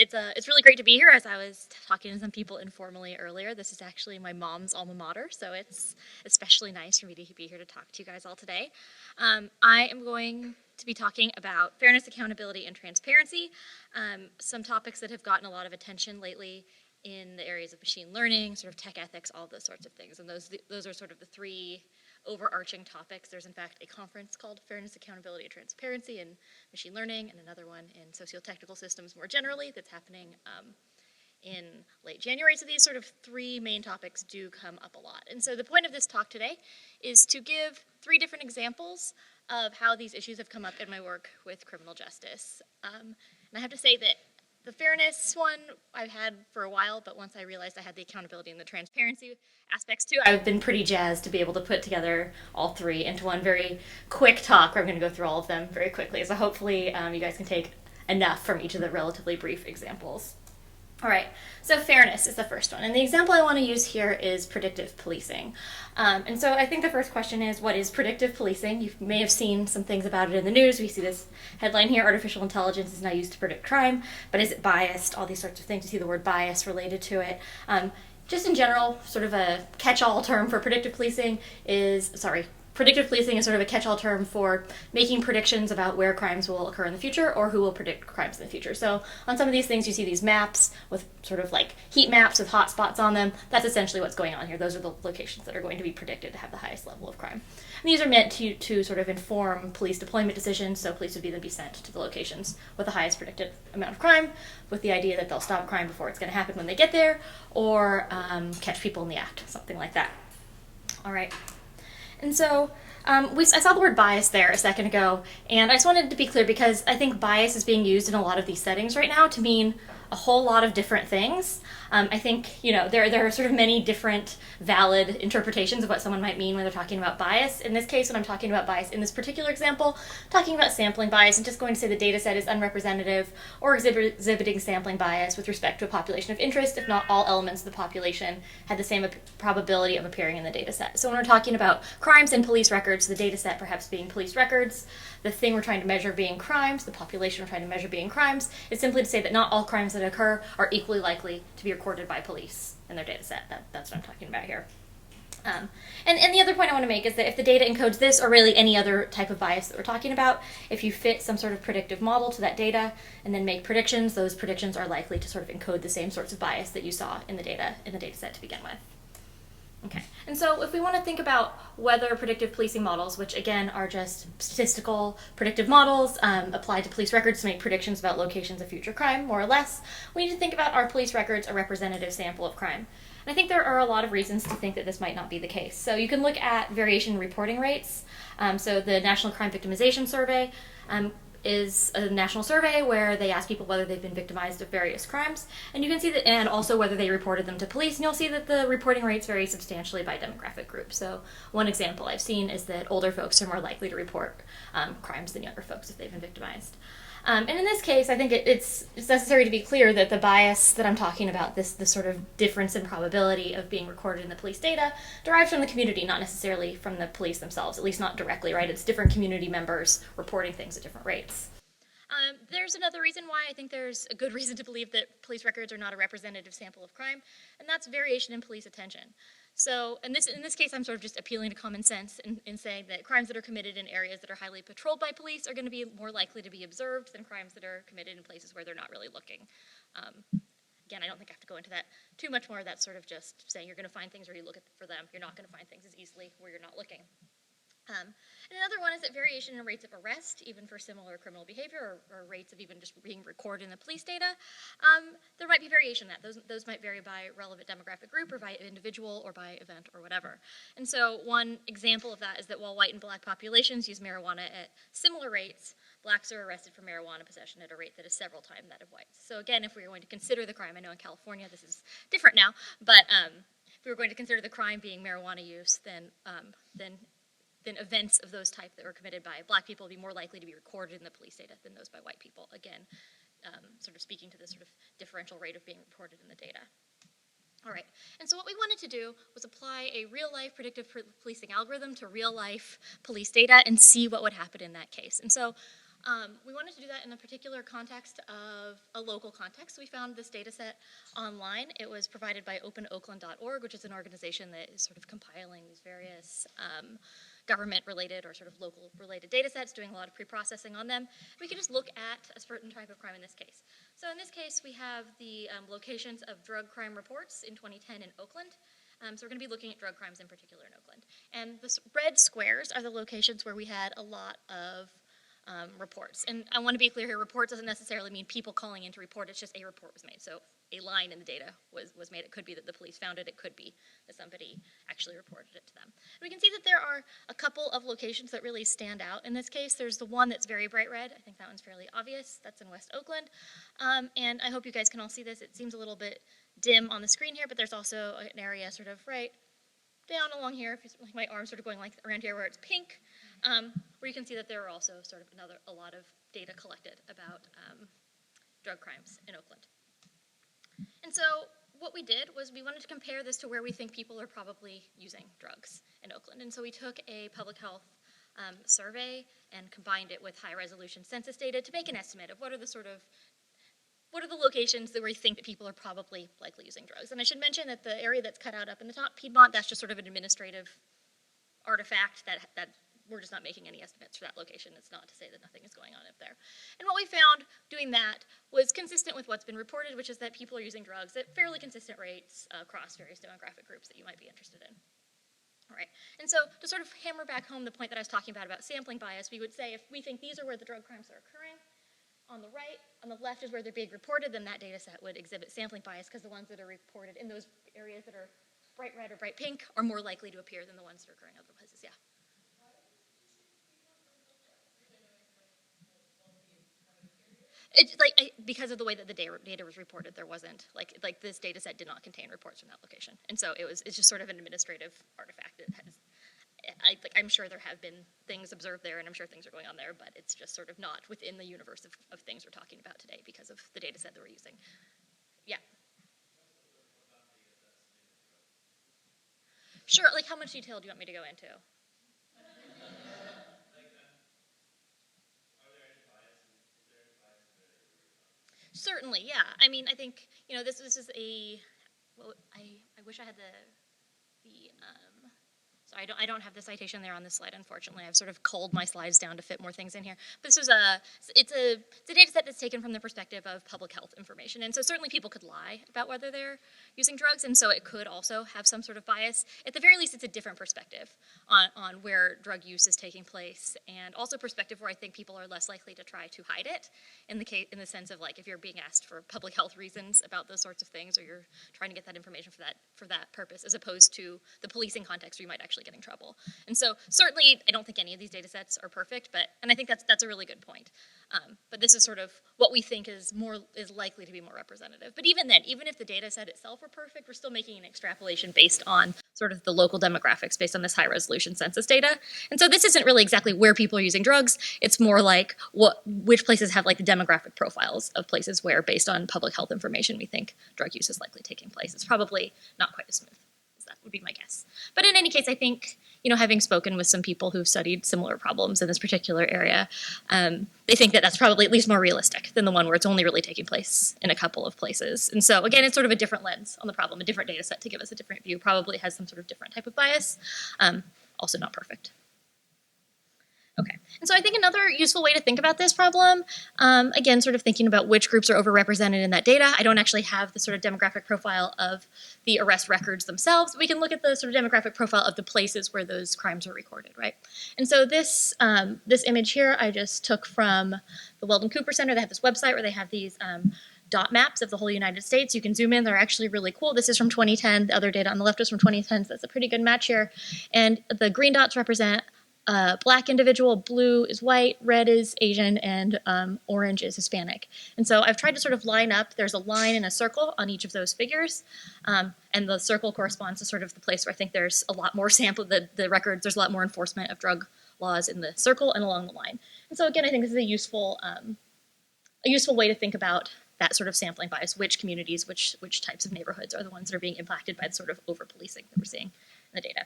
It's really great to be here. As I was talking to some people informally earlier, this is actually my mom's alma mater, so it's especially nice for me to be here to talk to you guys all today. I am going to be talking about fairness, accountability, and transparency, some topics that have gotten a lot of attention lately in the areas of machine learning, sort of tech ethics, all those sorts of things. And those are sort of the three overarching topics. There's in fact a conference called Fairness, Accountability, and Transparency in Machine Learning, and another one in Socio-Technical Systems more generally that's happening in late January. So these sort of three main topics do come up a lot. And so the point of this talk today is to give three different examples of how these issues have come up in my work with criminal justice. And I have to say that the fairness one I've had for a while, but once I realized I had the accountability and the transparency aspects too, I've been pretty jazzed to be able to put together all three into one very quick talk where I'm going to go through all of them very quickly. So hopefully you guys can take enough from each of the relatively brief examples. All right, so fairness is the first one. And the example I want to use here is predictive policing. And so I think the first question is, what is predictive policing? You may have seen some things about it in the news. We see this headline here, artificial intelligence is now used to predict crime, but is it biased? All these sorts of things. You see the word bias related to it. Just in general, sort of a catch-all term for predictive policing is, predictive policing is sort of a catch-all term for making predictions about where crimes will occur in the future or who will predict crimes in the future. So on some of these things, you see these maps with sort of like heat maps with hot spots on them. That's essentially what's going on here. Those are the locations that are going to be predicted to have the highest level of crime. And these are meant to sort of inform police deployment decisions, so police would be sent to the locations with the highest predicted amount of crime, with the idea that they'll stop crime before it's going to happen when they get there, or catch people in the act, something like that. All right. And so I saw the word bias there a second ago, and I just wanted to be clear because I think bias is being used in a lot of these settings right now to mean a whole lot of different things. I think, there are sort of many different valid interpretations of what someone might mean when they're talking about bias. In this case, when I'm talking about bias in this particular example, I'm talking about sampling bias and just going to say the data set is unrepresentative or exhibiting sampling bias with respect to a population of interest if not all elements of the population had the same probability of appearing in the data set. So when we're talking about crimes and police records, the data set perhaps being police records, the thing we're trying to measure being crimes, the population we're trying to measure being crimes, is simply to say that not all crimes that occur are equally likely to be recorded by police in their data set. That's what I'm talking about here. And the other point I want to make is that if the data encodes this or really any other type of bias that we're talking about, if you fit some sort of predictive model to that data and then make predictions, those predictions are likely to sort of encode the same sorts of bias that you saw in the data set to begin with. Okay, and so if we want to think about whether predictive policing models, which again are just statistical predictive models applied to police records to make predictions about locations of future crime, more or less, we need to think about, are police records a representative sample of crime? And I think there are a lot of reasons to think that this might not be the case. So you can look at variation in reporting rates. So the National Crime Victimization Survey is a national survey where they ask people whether they've been victimized of various crimes, and you can see that, and also whether they reported them to police, and you'll see that the reporting rates vary substantially by demographic group. So one example I've seen is that older folks are more likely to report crimes than younger folks if they've been victimized. And in this case, I think it's necessary to be clear that the bias that I'm talking about, this sort of difference in probability of being recorded in the police data, derives from the community, not necessarily from the police themselves, at least not directly, right? It's different community members reporting things at different rates. There's another reason why I think there's a good reason to believe that police records are not a representative sample of crime, and that's variation in police attention. So in this case, I'm sort of just appealing to common sense in saying that crimes that are committed in areas that are highly patrolled by police are going to be more likely to be observed than crimes that are committed in places where they're not really looking. Again, I don't think I have to go into that too much more. That's sort of just saying you're going to find things where you look for them. You're not going to find things as easily where you're not looking. And another one is that variation in rates of arrest, even for similar criminal behavior, or rates of even just being recorded in the police data, there might be variation in that. Those might vary by relevant demographic group, or by individual, or by event, or whatever. And so one example of that is that while white and black populations use marijuana at similar rates, blacks are arrested for marijuana possession at a rate that is several times that of whites. So again, if we were going to consider the crime, I know in California this is different now, but if we were going to consider the crime being marijuana use, then events of those type that were committed by black people would be more likely to be recorded in the police data than those by white people. Again, sort of speaking to this sort of differential rate of being reported in the data. All right, and so what we wanted to do was apply a real-life predictive policing algorithm to real-life police data and see what would happen in that case. And so We wanted to do that in a particular context of a local context. We found this data set online. It was provided by OpenOakland.org, which is an organization that is sort of compiling these various government-related or sort of local-related data sets, doing a lot of pre-processing on them. We can just look at a certain type of crime in this case. So in this case, we have the locations of drug crime reports in 2010 in Oakland. So we're going to be looking at drug crimes in particular in Oakland. And the red squares are the locations where we had a lot of reports. And I want to be clear here, report doesn't necessarily mean people calling in to report, it's just a report was made. So a line in the data was made. It could be that the police found it, it could be that somebody actually reported it to them. And we can see that there are a couple of locations that really stand out. In this case, there's the one that's very bright red. I think that one's fairly obvious. That's in West Oakland. And I hope you guys can all see this. It seems a little bit dim on the screen here, but there's also an area sort of right down along here, if like my arm's sort of going like around here where it's pink, where you can see that there are also sort of a lot of data collected about drug crimes in Oakland. And so what we did was we wanted to compare this to where we think people are probably using drugs in Oakland. And so we took a public health survey and combined it with high resolution census data to make an estimate of what are the locations that we think that people are probably likely using drugs. And I should mention that the area that's cut out up in the top, Piedmont, that's just sort of an administrative artifact that we're just not making any estimates for that location. It's not to say that nothing is going on up there. And what we found doing that was consistent with what's been reported, which is that people are using drugs at fairly consistent rates across various demographic groups that you might be interested in. All right, and so to sort of hammer back home the point that I was talking about sampling bias, we would say if we think these are where the drug crimes are occurring, on the right, on the left is where they're being reported, then that data set would exhibit sampling bias because the ones that are reported in those areas that are bright red or bright pink are more likely to appear than the ones that are occurring other places, yeah. It's like, because of the way that the data was reported, there wasn't, like this data set did not contain reports from that location. And so it's just sort of an administrative artifact. I'm sure there have been things observed there, and I'm sure things are going on there, but it's just sort of not within the universe of things we're talking about today because of the data set that we're using. Yeah. Sure, like how much detail do you want me to go into? Certainly, yeah. I mean, I think, this is a, well, I wish I had so I don't have the citation there on this slide, unfortunately. I've sort of culled my slides down to fit more things in here. But this was it's a data set that's taken from the perspective of public health information. And so certainly people could lie about whether they're using drugs, and so it could also have some sort of bias. At the very least, it's a different perspective on where drug use is taking place, and also perspective where I think people are less likely to try to hide it in the sense of like if you're being asked for public health reasons about those sorts of things, or you're trying to get that information for that purpose, as opposed to the policing context where you might actually get in trouble. And so certainly I don't think any of these data sets are perfect, and I think that's a really good point. But this is sort of what we think is likely to be more representative. But even then, even if the data set itself were perfect, we're still making an extrapolation based on sort of the local demographics based on this high resolution census data. And so this isn't really exactly where people are using drugs. It's more like which places have like the demographic profiles of places where, based on public health information, we think drug use is likely taking place. It's probably not quite as smooth. That would be my guess. But in any case, I think, having spoken with some people who've studied similar problems in this particular area, they think that that's probably at least more realistic than the one where it's only really taking place in a couple of places. And so, again, it's sort of a different lens on the problem, a different data set to give us a different view, probably has some sort of different type of bias, also not perfect. Okay, and so I think another useful way to think about this problem, again, sort of thinking about which groups are overrepresented in that data. I don't actually have the sort of demographic profile of the arrest records themselves. We can look at the sort of demographic profile of the places where those crimes are recorded, right? And so this image here I just took from the Weldon Cooper Center. They have this website where they have these dot maps of the whole United States. You can zoom in. They're actually really cool. This is from 2010. The other data on the left is from 2010, so that's a pretty good match here. And the green dots represent black individual, blue is white, red is Asian, and orange is Hispanic. And so I've tried to sort of line up, there's a line and a circle on each of those figures, and the circle corresponds to sort of the place where I think there's a lot more sample, the records, there's a lot more enforcement of drug laws in the circle and along the line. And so again, I think this is a useful way to think about that sort of sampling bias, which communities, which types of neighborhoods are the ones that are being impacted by the sort of over-policing that we're seeing in the data.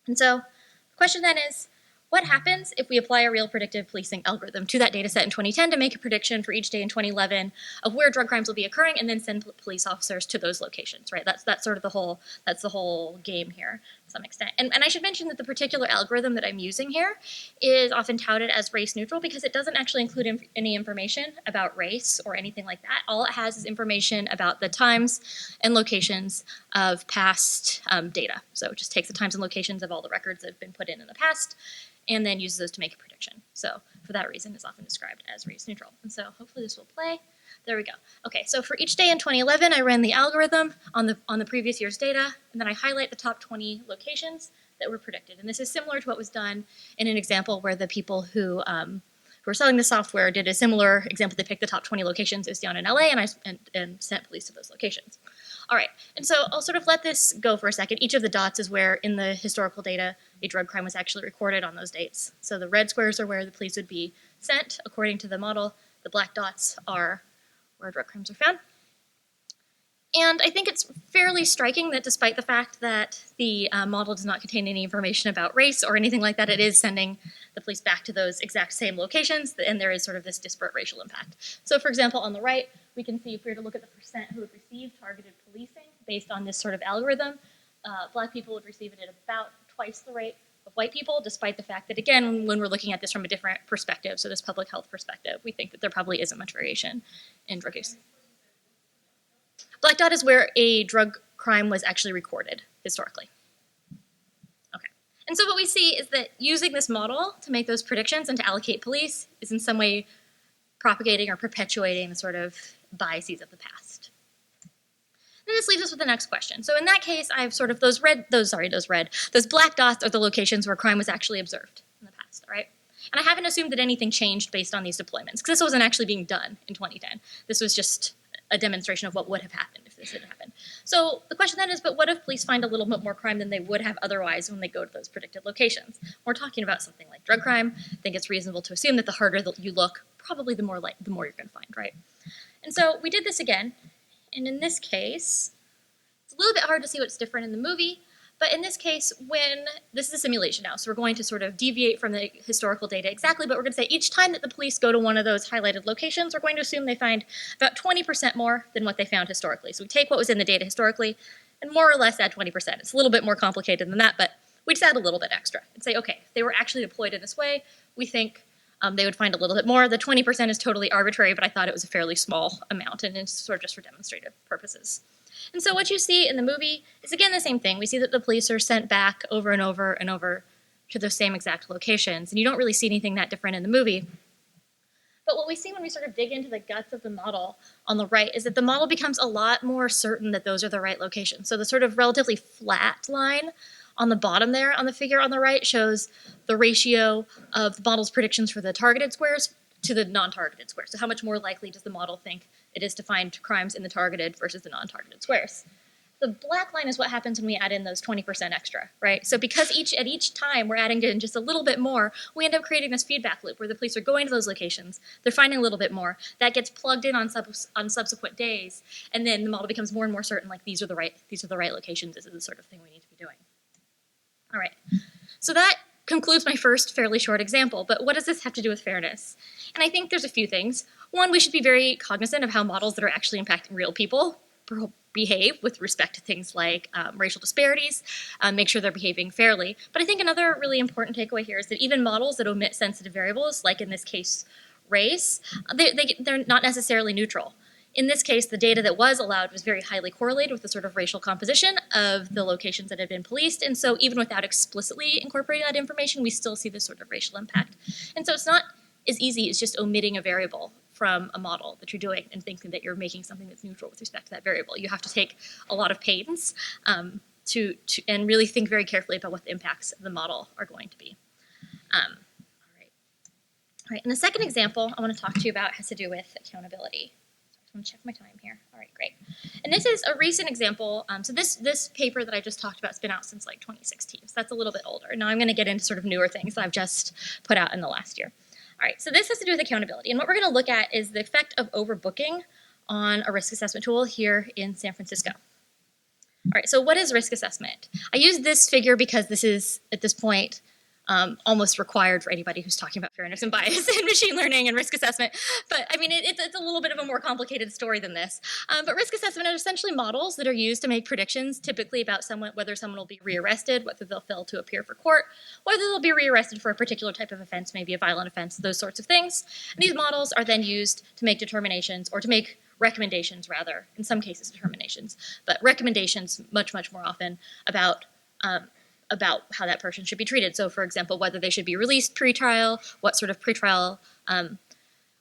And so the question then is, what happens if we apply a real predictive policing algorithm to that data set in 2010 to make a prediction for each day in 2011 of where drug crimes will be occurring and then send police officers to those locations, right? That's sort of the whole game here to some extent. And I should mention that the particular algorithm that I'm using here is often touted as race neutral because it doesn't actually include any information about race or anything like that. All it has is information about the times and locations of past data. So it just takes the times and locations of all the records that have been put in the past and then uses those to make a prediction. So for that reason, it's often described as race neutral. And so hopefully this will play. There we go. Okay, so for each day in 2011, I ran the algorithm on the previous year's data, and then I highlight the top 20 locations that were predicted. And this is similar to what was done in an example where the people who were selling the software did a similar example. They picked the top 20 locations. It was down in LA, and sent police to those locations. All right, and so I'll sort of let this go for a second. Each of the dots is where in the historical data a drug crime was actually recorded on those dates. So the red squares are where the police would be sent according to the model. The black dots are where drug crimes are found. And I think it's fairly striking that despite the fact that the model does not contain any information about race or anything like that, it is sending the police back to those exact same locations, and there is sort of this disparate racial impact. So for example, on the right, we can see if we were to look at the percent who would receive targeted policing based on this sort of algorithm, black people would receive it at about twice the rate of white people, despite the fact that, again, when we're looking at this from a different perspective, so this public health perspective, we think that there probably isn't much variation in drug use. Black dot is where a drug crime was actually recorded historically. Okay. And so what we see is that using this model to make those predictions and to allocate police is in some way propagating or perpetuating the sort of biases of the past. Then this leaves us with the next question. So in that case, I have sort of those black dots are the locations where crime was actually observed in the past, all right? And I haven't assumed that anything changed based on these deployments, because this wasn't actually being done in 2010. This was just a demonstration of what would have happened if this had happened. So the question then is, but what if police find a little bit more crime than they would have otherwise when they go to those predicted locations? We're talking about something like drug crime. I think it's reasonable to assume that the harder that you look, probably the more you're going to find, right? And so we did this again, and in this case, it's a little bit hard to see what's different in the movie, but in this case, this is a simulation now, so we're going to sort of deviate from the historical data exactly, but we're going to say each time that the police go to one of those highlighted locations, we're going to assume they find about 20% more than what they found historically. So we take what was in the data historically and more or less add 20%. It's a little bit more complicated than that, but we just add a little bit extra and say, okay, if they were actually deployed in this way, we think they would find a little bit more. The 20% is totally arbitrary, but I thought it was a fairly small amount, and it's sort of just for demonstrative purposes. And so what you see in the movie is, again, the same thing. We see that the police are sent back over and over and over to those same exact locations, and you don't really see anything that different in the movie. But what we see when we sort of dig into the guts of the model on the right is that the model becomes a lot more certain that those are the right locations. So the sort of relatively flat line on the bottom there on the figure on the right shows the ratio of the model's predictions for the targeted squares to the non-targeted squares. So how much more likely does the model think it is to find crimes in the targeted versus the non-targeted squares? The black line is what happens when we add in those 20% extra, right? So because at each time we're adding in just a little bit more, we end up creating this feedback loop where the police are going to those locations, they're finding a little bit more, that gets plugged in on subsequent days, and then the model becomes more and more certain, like these are the right locations, this is the sort of thing we need to be doing. All right, so that concludes my first fairly short example, but what does this have to do with fairness? And I think there's a few things. One, we should be very cognizant of how models that are actually impacting real people behave with respect to things like racial disparities, make sure they're behaving fairly. But I think another really important takeaway here is that even models that omit sensitive variables, like in this case race, they're not necessarily neutral. In this case, the data that was allowed was very highly correlated with the sort of racial composition of the locations that had been policed, and so even without explicitly incorporating that information, we still see this sort of racial impact. And so it's not as easy as just omitting a variable from a model that you're doing and thinking that you're making something that's neutral with respect to that variable. You have to take a lot of pains and really think very carefully about what the impacts of the model are going to be. All right. And the second example I want to talk to you about has to do with accountability. I want to check my time here. All right, great. And this is a recent example. So this paper that I just talked about has been out since like 2016. So that's a little bit older. Now I'm going to get into sort of newer things that I've just put out in the last year. All right, so this has to do with accountability. And what we're going to look at is the effect of overbooking on a risk assessment tool here in San Francisco. All right, so what is risk assessment? I use this figure because this is, at this point, almost required for anybody who's talking about fairness and bias in machine learning and risk assessment. But I mean, it's a little bit of a more complicated story than this. But risk assessment are essentially models that are used to make predictions, typically about whether someone will be rearrested, whether they'll fail to appear for court, whether they'll be rearrested for a particular type of offense, maybe a violent offense, those sorts of things. And these models are then used to make determinations, or to make recommendations rather, in some cases determinations, but recommendations much, much more often about how that person should be treated. So for example, whether they should be released pre-trial, what sort of pre-trial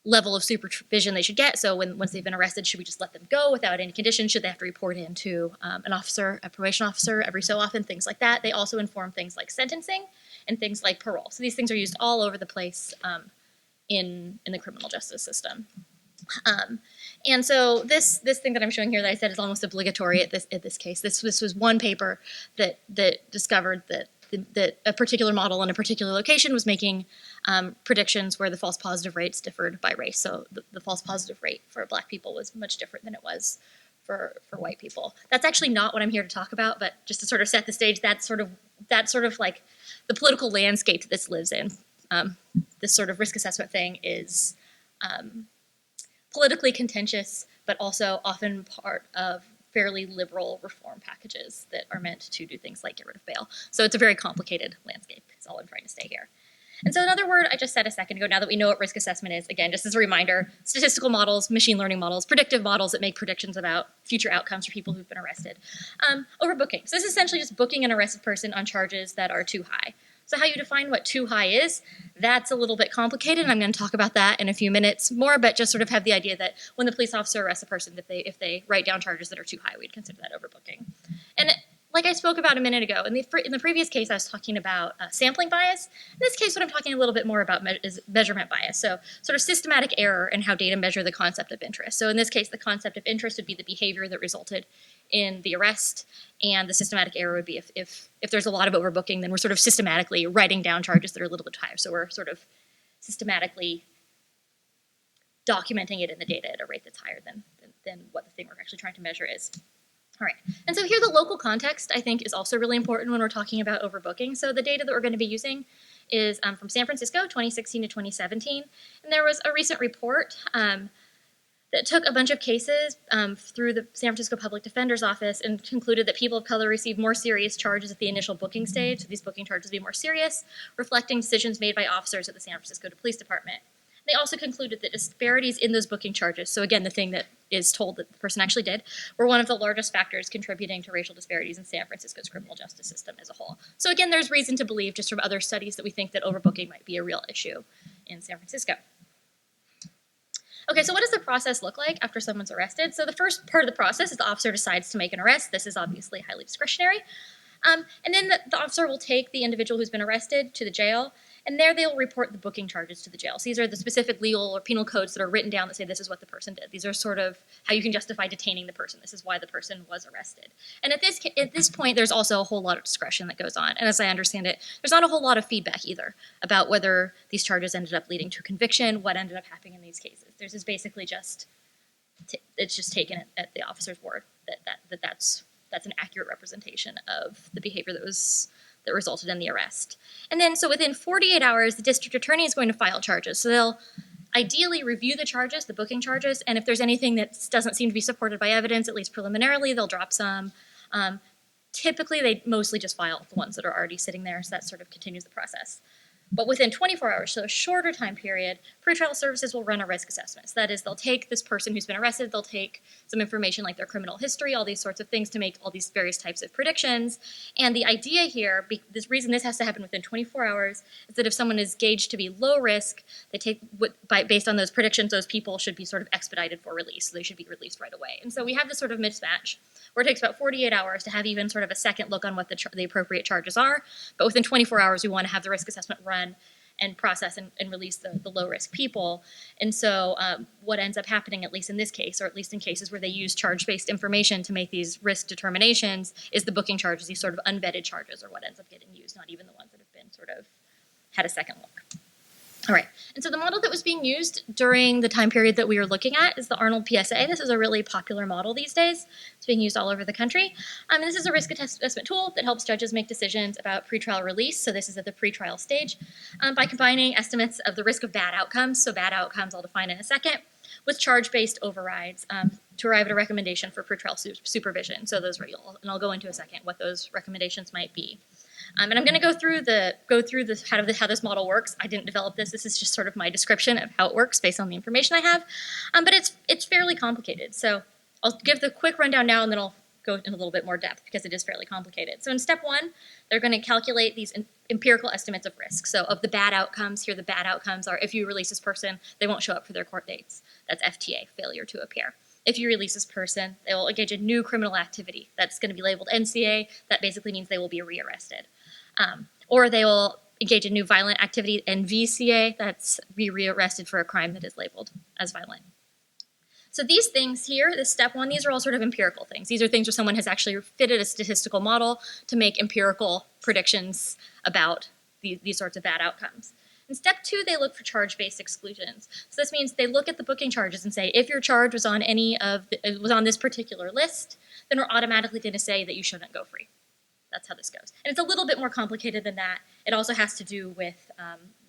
level of supervision they should get. So once they've been arrested, should we just let them go without any conditions? Should they have to report in to an officer, a probation officer every so often, things like that. They also inform things like sentencing and things like parole. So these things are used all over the place in the criminal justice system. And so this thing that I'm showing here that I said is almost obligatory at this case. This was one paper that discovered that a particular model in a particular location was making predictions where the false positive rates differed by race. So the false positive rate for Black people was much different than it was for white people. That's actually not what I'm here to talk about, but just to sort of set the stage, that's sort of like the political landscape that this lives in. This sort of risk assessment thing is politically contentious, but also often part of fairly liberal reform packages that are meant to do things like get rid of bail. So it's a very complicated landscape, is all I'm trying to say here. And so another word I just said a second ago, now that we know what risk assessment is, again, just as a reminder, statistical models, machine learning models, predictive models that make predictions about future outcomes for people who've been arrested. Overbooking. So this is essentially just booking an arrested person on charges that are too high. So how you define what too high is, that's a little bit complicated, and I'm going to talk about that in a few minutes more, but just sort of have the idea that when the police officer arrests a person, if they write down charges that are too high, we'd consider that overbooking. And like I spoke about a minute ago, in the previous case, I was talking about sampling bias. In this case, what I'm talking a little bit more about is measurement bias. So sort of systematic error in how data measure the concept of interest. So in this case, the concept of interest would be the behavior that resulted in the arrest, and the systematic error would be if there's a lot of overbooking, then we're sort of systematically writing down charges that are a little bit higher. So we're sort of systematically documenting it in the data at a rate that's higher than what the thing we're actually trying to measure is. All right, and so here the local context, I think, is also really important when we're talking about overbooking. So the data that we're going to be using is from San Francisco, 2016 to 2017. And there was a recent report that took a bunch of cases through the San Francisco Public Defender's Office and concluded that people of color received more serious charges at the initial booking stage. So these booking charges would be more serious, reflecting decisions made by officers at the San Francisco Police Department. They also concluded that disparities in those booking charges, so again, the thing that is told that the person actually did, were one of the largest factors contributing to racial disparities in San Francisco's criminal justice system as a whole. So again, there's reason to believe, just from other studies, that we think that overbooking might be a real issue in San Francisco. Okay, so what does the process look like after someone's arrested? So the first part of the process is the officer decides to make an arrest. This is obviously highly discretionary. And then the officer will take the individual who's been arrested to the jail, and there they'll report the booking charges to the jail. So these are the specific legal or penal codes that are written down that say this is what the person did. These are sort of how you can justify detaining the person. This is why the person was arrested. And at this point, there's also a whole lot of discretion that goes on. And as I understand it, there's not a whole lot of feedback either about whether these charges ended up leading to conviction, what ended up happening in these cases. There's just basically it's just taken at the officer's word that that's an accurate representation of the behavior that resulted in the arrest. And then, so within 48 hours, the district attorney is going to file charges. So they'll ideally review the charges, the booking charges, and if there's anything that doesn't seem to be supported by evidence, at least preliminarily, they'll drop some. Typically, they mostly just file the ones that are already sitting there, so that sort of continues the process. But within 24 hours, so a shorter time period, pretrial services will run a risk assessment. So that is, they'll take this person who's been arrested, they'll take some information like their criminal history, all these sorts of things to make all these various types of predictions. And the idea here, this reason this has to happen within 24 hours, is that if someone is gauged to be low risk, they take, based on those predictions, those people should be sort of expedited for release. So they should be released right away. And so we have this sort of mismatch where it takes about 48 hours to have even sort of a second look on what the appropriate charges are. But within 24 hours, we want to have the risk assessment run and process and release the low-risk people. And so what ends up happening, at least in this case, or at least in cases where they use charge-based information to make these risk determinations, is the booking charges, these sort of unvetted charges, are what ends up getting used, not even the ones that have been sort of had a second look. All right, and so the model that was being used during the time period that we were looking at is the Arnold PSA. This is a really popular model these days. It's being used all over the country. And this is a risk assessment tool that helps judges make decisions about pretrial release. So this is at the pretrial stage by combining estimates of the risk of bad outcomes. So bad outcomes I'll define in a second, with charge-based overrides to arrive at a recommendation for pretrial supervision. So those are, and I'll go into a second what those recommendations might be. And I'm going to go through how this model works. I didn't develop this. This is just sort of my description of how it works based on the information I have. But it's fairly complicated. So I'll give the quick rundown now, and then I'll go in a little bit more depth because it is fairly complicated. So in step one, they're going to calculate these empirical estimates of risk. So of the bad outcomes, here the bad outcomes are if you release this person, they won't show up for their court dates. That's FTA, failure to appear. If you release this person, they will engage in new criminal activity. That's going to be labeled NCA. That basically means they will be rearrested. Or they will engage in new violent activity, NVCA. That's be rearrested for a crime that is labeled as violent. So these things here, this step one, these are all sort of empirical things. These are things where someone has actually fitted a statistical model to make empirical predictions about these sorts of bad outcomes. In step two, they look for charge-based exclusions. So this means they look at the booking charges and say, if your charge was on was on this particular list, then we're automatically going to say that you shouldn't go free. That's how this goes. And it's a little bit more complicated than that. It also has to do with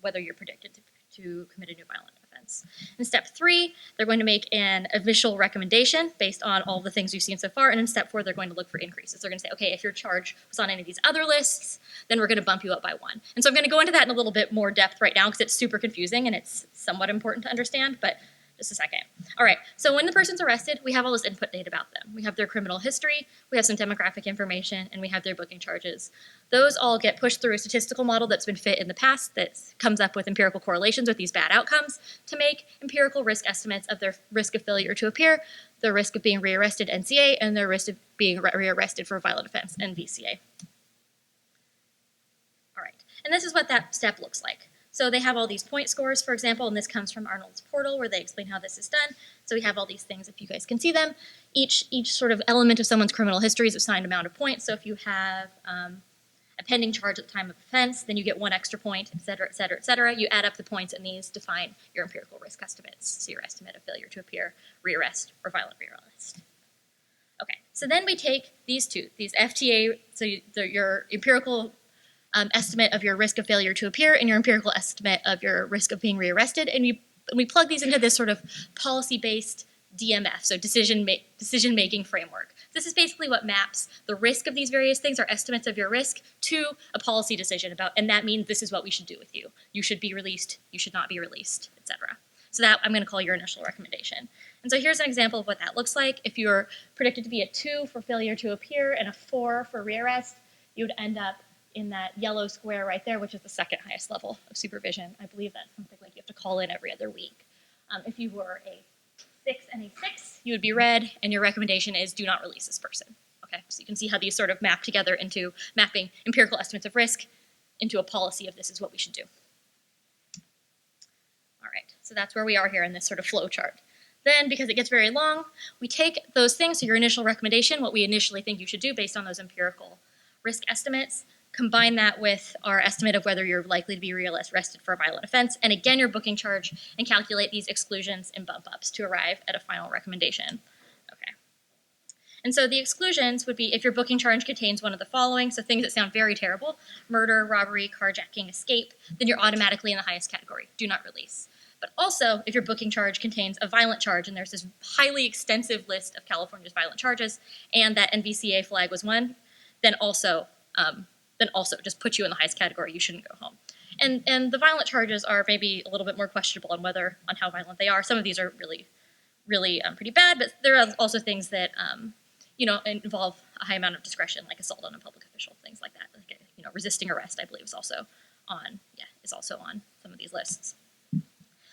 whether you're predicted to commit a new violent offense. In step three, they're going to make an initial recommendation based on all the things we've seen so far. And in step four, they're going to look for increases. They're going to say, okay, if your charge was on any of these other lists, then we're going to bump you up by one. And so I'm going to go into that in a little bit more depth right now because it's super confusing and it's somewhat important to understand, but just a second. All right, so when the person's arrested, we have all this input data about them. We have their criminal history, we have some demographic information, and we have their booking charges. Those all get pushed through a statistical model that's been fit in the past that comes up with empirical correlations with these bad outcomes to make empirical risk estimates of their risk of failure to appear, their risk of being rearrested, NCA, and their risk of being rearrested for a violent offense, NVCA. All right, and this is what that step looks like. So they have all these point scores, for example, and this comes from Arnold's portal where they explain how this is done. So we have all these things, if you guys can see them. Each sort of element of someone's criminal history is assigned amount of points. So if you have a pending charge at the time of offense, then you get 1 extra point, et cetera, et cetera, et cetera. You add up the points, and these define your empirical risk estimates. So your estimate of failure to appear, rearrest, or violent rearrest. Okay, so then we take these FTA, so your empirical estimate of your risk of failure to appear and your empirical estimate of your risk of being rearrested, and we plug these into this sort of policy-based DMF, so decision-making framework. This is basically what maps the risk of these various things, or estimates of your risk, to a policy decision about, and that means this is what we should do with you. You should be released, you should not be released, etc. So that I'm going to call your initial recommendation. And so here's an example of what that looks like. If you're predicted to be a 2 for failure to appear and a 4 for rearrest, you would end up in that yellow square right there, which is the second highest level of supervision. I believe that's something like you have to call in every other week. If you were a 6 and a 6, you would be red, and your recommendation is do not release this person. Okay, so you can see how these sort of map together into mapping empirical estimates of risk into a policy of this is what we should do. All right, so that's where we are here in this sort of flow chart. Then, because it gets very long, we take those things, so your initial recommendation, what we initially think you should do based on those empirical risk estimates, combine that with our estimate of whether you're likely to be rearrested for a violent offense, and again your booking charge, and calculate these exclusions and bump ups to arrive at a final recommendation. Okay. And so the exclusions would be if your booking charge contains one of the following, so things that sound very terrible, murder, robbery, carjacking, escape, then you're automatically in the highest category, do not release. But also, if your booking charge contains a violent charge, and there's this highly extensive list of California's violent charges, and that NVCA flag was one, then also just put you in the highest category. You shouldn't go home. And the violent charges are maybe a little bit more questionable on how violent they are. Some of these are really, really pretty bad, but there are also things that involve a high amount of discretion, like assault on a public official, things like that. Like resisting arrest, I believe, is also on some of these lists.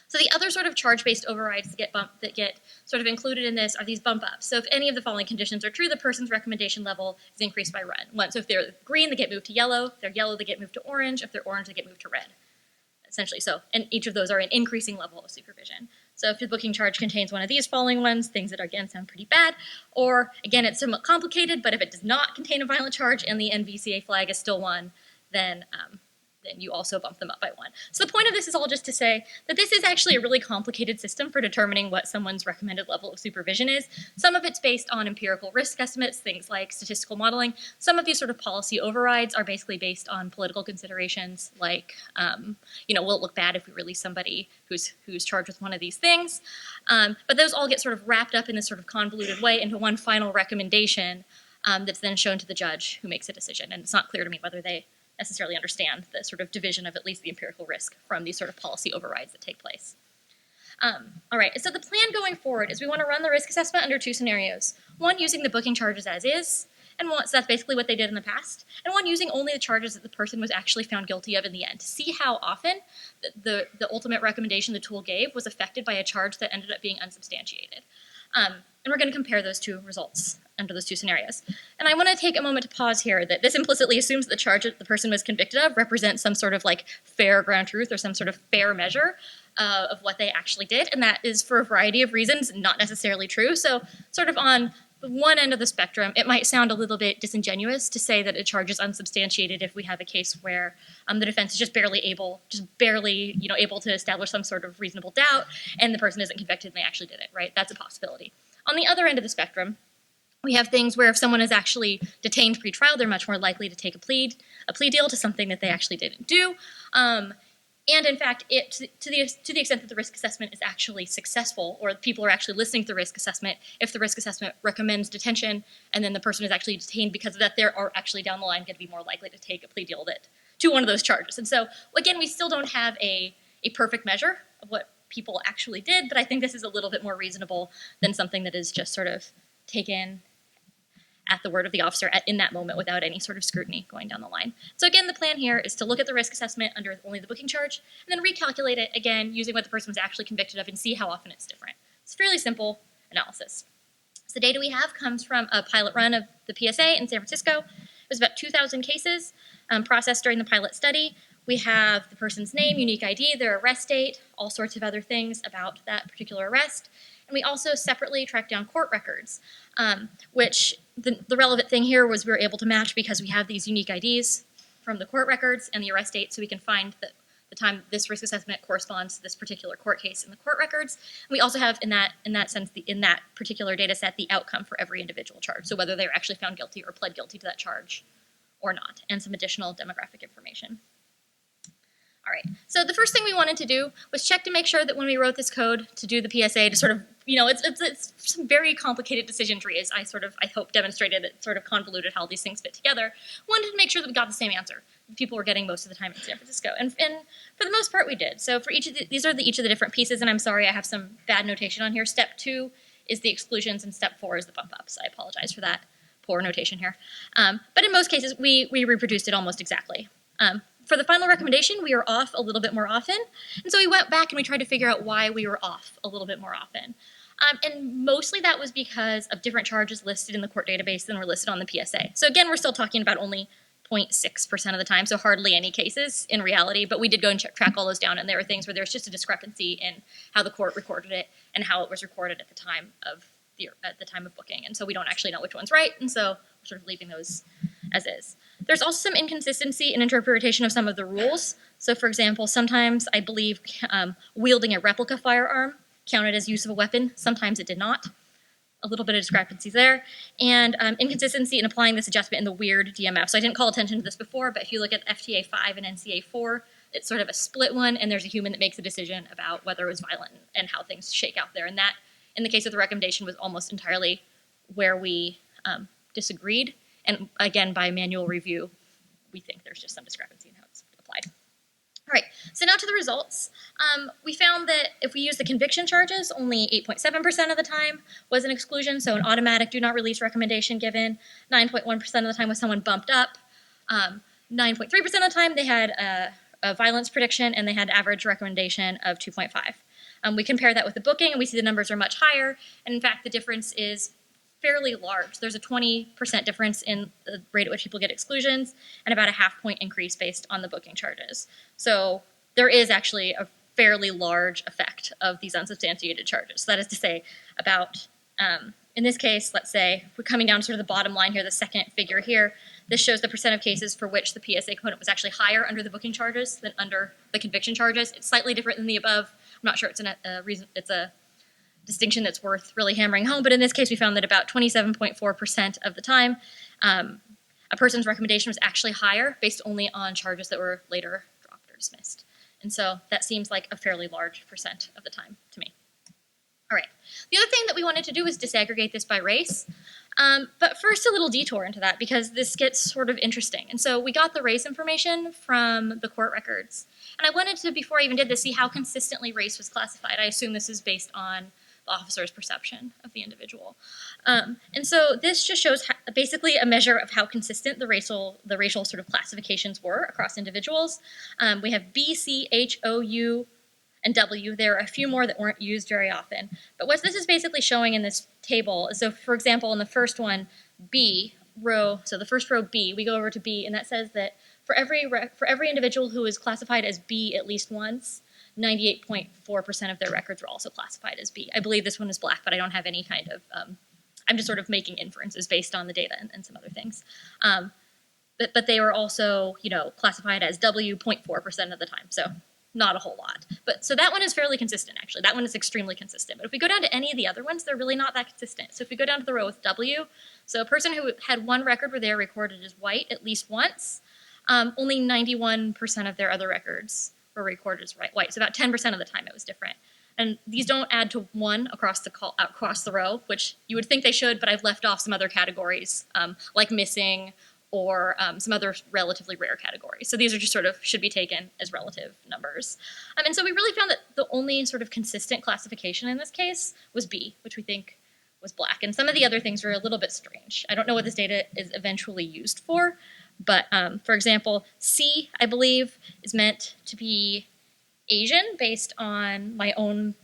So the other sort of charge-based overrides that get sort of included in this are these bump ups. So if any of the following conditions are true, the person's recommendation level is increased by one. So if they're green, they get moved to yellow. If they're yellow, they get moved to orange. If they're orange, they get moved to red, essentially. So, and each of those are an increasing level of supervision. So if your booking charge contains one of these following ones, things that again sound pretty bad, or again, it's somewhat complicated, but if it does not contain a violent charge and the NVCA flag is still one, then then you also bump them up by 1. So the point of this is all just to say that this is actually a really complicated system for determining what someone's recommended level of supervision is. Some of it's based on empirical risk estimates, things like statistical modeling. Some of these sort of policy overrides are basically based on political considerations, like, will it look bad if we release somebody who's charged with one of these things? But those all get sort of wrapped up in this sort of convoluted way into one final recommendation that's then shown to the judge who makes a decision. And it's not clear to me whether they necessarily understand the sort of division of at least the empirical risk from these sort of policy overrides that take place. All right, so the plan going forward is we want to run the risk assessment under 2 scenarios. One, using the booking charges as is, and so that's basically what they did in the past, and one using only the charges that the person was actually found guilty of in the end, to see how often the ultimate recommendation the tool gave was affected by a charge that ended up being unsubstantiated. And we're going to compare those 2 results under those 2 scenarios. And I want to take a moment to pause here that this implicitly assumes that the charge that the person was convicted of represents some sort of like fair ground truth or some sort of fair measure of what they actually did, and that is for a variety of reasons not necessarily true. So sort of on the one end of the spectrum, it might sound a little bit disingenuous to say that a charge is unsubstantiated if we have a case where the defense is just barely able to establish some sort of reasonable doubt, and the person isn't convicted and they actually did it, right? That's a possibility. On the other end of the spectrum, we have things where if someone is actually detained pre-trial, they're much more likely to take a plea deal to something that they actually didn't do. And in fact, to the extent that the risk assessment is actually successful, or people are actually listening to the risk assessment, if the risk assessment recommends detention and then the person is actually detained because of that, they are actually down the line going to be more likely to take a plea deal to one of those charges. And so, again, we still don't have a perfect measure of what people actually did, but I think this is a little bit more reasonable than something that is just sort of taken at the word of the officer in that moment without any sort of scrutiny going down the line. So again, the plan here is to look at the risk assessment under only the booking charge and then recalculate it again using what the person was actually convicted of and see how often it's different. It's a fairly simple analysis. So the data we have comes from a pilot run of the PSA in San Francisco. It was about 2,000 cases processed during the pilot study. We have the person's name, unique ID, their arrest date, all sorts of other things about that particular arrest. And we also separately tracked down court records, which the relevant thing here was we were able to match because we have these unique IDs from the court records and the arrest date, so we can find the time this risk assessment corresponds to this particular court case in the court records. And we also have in that sense, in that particular data set, the outcome for every individual charge, so whether they were actually found guilty or pled guilty to that charge or not, and some additional demographic information. All right, so the first thing we wanted to do was check to make sure that when we wrote this code to do the PSA to sort of, it's some very complicated decision tree, as I hope demonstrated it sort of convoluted how these things fit together. Wanted to make sure that we got the same answer people were getting most of the time in San Francisco, and for the most part we did. So for each of each of the different pieces, and I'm sorry I have some bad notation on here. Step 2 is the exclusions and step 4 is the bump ups. I apologize for that poor notation here. But in most cases we reproduced it almost exactly. For the final recommendation, we were off a little bit more often, and so we went back and we tried to figure out why we were off a little bit more often. And mostly that was because of different charges listed in the court database than were listed on the PSA. So again, we're still talking about only 0.6% of the time, so hardly any cases in reality, but we did go and track all those down, and there were things where there's just a discrepancy in how the court recorded it and how it was recorded at the time of booking, and so we don't actually know which one's right, and so we're sort of leaving those as is. There's also some inconsistency in interpretation of some of the rules. So for example, sometimes I believe wielding a replica firearm counted as use of a weapon. Sometimes it did not. A little bit of discrepancies there. And inconsistency in applying this adjustment in the weird DMF. So I didn't call attention to this before, but if you look at FTA 5 and NCA 4, it's sort of a split one, and there's a human that makes a decision about whether it was violent and how things shake out there. And that, in the case of the recommendation, was almost entirely where we disagreed. And again, by manual review, we think there's just some discrepancy in how it's applied. All right, so now to the results. We found that if we use the conviction charges, only 8.7% of the time was an exclusion, so an automatic do not release recommendation given. 9.1% of the time was someone bumped up. 9.3% of the time they had a violence prediction, and they had average recommendation of 2.5. We compare that with the booking, and we see the numbers are much higher, and in fact the difference is fairly large. There's a 20% difference in the rate at which people get exclusions and about a half-point increase based on the booking charges. So there is actually a fairly large effect of these unsubstantiated charges. So that is to say about, in this case, let's say, we're coming down to sort of the bottom line here, the second figure here, This shows the percent of cases for which the PSA component was actually higher under the booking charges than under the conviction charges. It's slightly different than the above. I'm not sure it's a distinction that's worth really hammering home, but in this case we found that about 27.4% of the time a person's recommendation was actually higher based only on charges that were later dropped or dismissed. And so that seems like a fairly large percent of the time to me. All right. The other thing that we wanted to do was disaggregate this by race. But first, a little detour into that because this gets sort of interesting. And so we got the race information from the court records. And I wanted to, before I even did this, see how consistently race was classified. I assume this is based on the officer's perception of the individual. And so this just shows basically a measure of how consistent the racial sort of classifications were across individuals. We have B, C, H, O, U, and W. There are a few more that weren't used very often. But what this is basically showing in this table is, so for example, in the first one, B, row, so the first row B, we go over to B, and that says that for every individual who is classified as B at least once, 98.4% of their records were also classified as B. I believe this one is black, but I don't have any kind of, I'm just sort of making inferences based on the data and some other things. But they were also, classified as W 0.4% of the time, so not a whole lot. But so that one is fairly consistent, actually. That one is extremely consistent. But if we go down to any of the other ones, they're really not that consistent. So if we go down to the row with W, so a person who had one record where they are recorded as white at least once, only 91% of their other records were recorded as white. So about 10% of the time it was different. And these don't add to 1 across the row, which you would think they should, but I've left off some other categories, like missing or some other relatively rare categories. So these are just sort of should be taken as relative numbers. And so we really found that the only sort of consistent classification in this case was B, which we think was black. And some of the other things were a little bit strange. I don't know what this data is eventually used for, but for example, C, I believe, is meant to be Asian based on my own,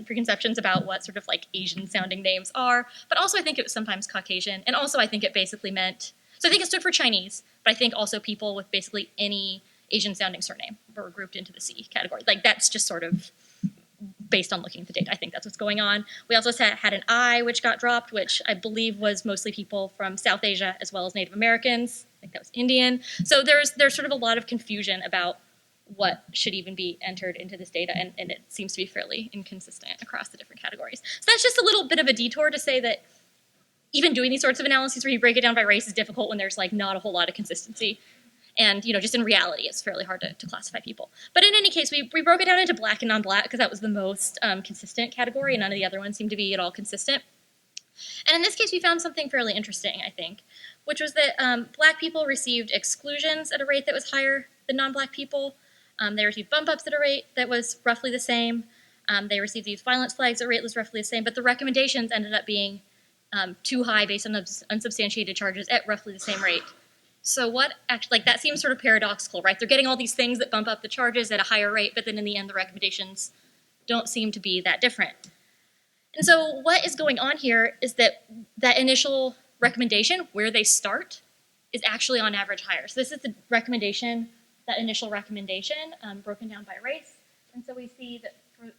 preconceptions about what sort of like Asian sounding names are. But also I think it was sometimes Caucasian. And also I think it basically meant, so I think it stood for Chinese, but I think also people with basically any Asian sounding surname were grouped into the C category. Like that's just sort of based on looking at the data. I think that's what's going on. We also had an I, which got dropped, which I believe was mostly people from South Asia as well as Native Americans. I think that was Indian. So there's sort of a lot of confusion about what should even be entered into this data, and it seems to be fairly inconsistent across the different categories. So that's just a little bit of a detour to say that even doing these sorts of analyses where you break it down by race is difficult when there's like not a whole lot of consistency. And just in reality, it's fairly hard to classify people. But in any case, we broke it down into black and non-black because that was the most consistent category, and none of the other ones seemed to be at all consistent. And in this case, we found something fairly interesting, I think, which was that black people received exclusions at a rate that was higher than non-black people. They received bump-ups at a rate that was roughly the same. They received these violence flags at a rate that was roughly the same, but the recommendations ended up being too high based on unsubstantiated charges at roughly the same rate. So what actually, that seems sort of paradoxical, right? They're getting all these things that bump up the charges at a higher rate, but then in the end, the recommendations don't seem to be that different. And so what is going on here is that initial recommendation, where they start, is actually on average higher. So this is the recommendation, that initial recommendation broken down by race. And so we see that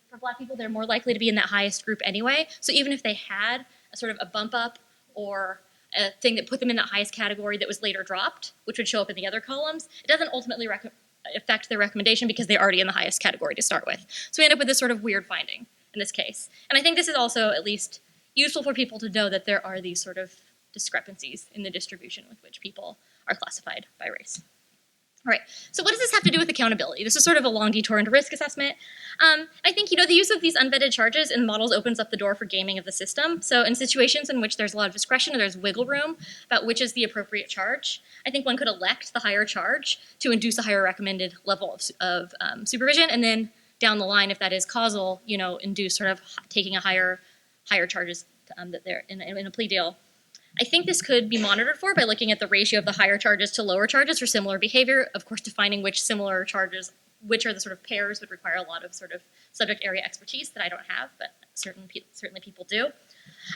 for black people, they're more likely to be in that highest group anyway. So even if they had a sort of a bump up or a thing that put them in that highest category that was later dropped, which would show up in the other columns, it doesn't ultimately affect their recommendation because they're already in the highest category to start with. So we end up with this sort of weird finding in this case. And I think this is also at least useful for people to know that there are these sort of discrepancies in the distribution with which people are classified by race. All right, so what does this have to do with accountability? This is sort of a long detour into risk assessment. I think, the use of these unvetted charges in models opens up the door for gaming of the system. So in situations in which there's a lot of discretion or there's wiggle room about which is the appropriate charge, I think one could elect the higher charge to induce a higher recommended level of supervision, and then down the line, if that is causal, induce sort of taking a higher charges that they're in a plea deal. I think this could be monitored for by looking at the ratio of the higher charges to lower charges for similar behavior, of course defining which similar charges, which are the sort of pairs would require a lot of sort of subject area expertise that I don't have, but certainly people do.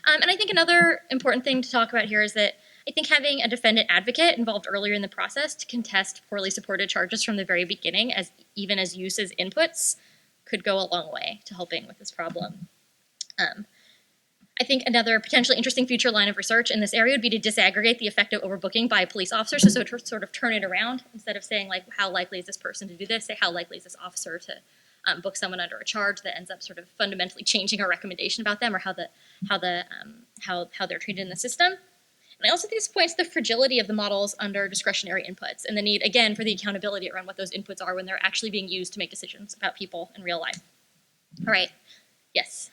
And I think another important thing to talk about here is that I think having a defendant advocate involved earlier in the process to contest poorly supported charges from the very beginning, even as used as inputs, could go a long way to helping with this problem. I think another potentially interesting future line of research in this area would be to disaggregate the effect of overbooking by police officers, so to sort of turn it around. Instead of saying, like, how likely is this person to do this, say how likely is this officer to book someone under a charge that ends up sort of fundamentally changing our recommendation about them or how they're treated in the system. And I also think this points to the fragility of the models under discretionary inputs and the need, again, for the accountability around what those inputs are when they're actually being used to make decisions about people in real life. All right. Yes?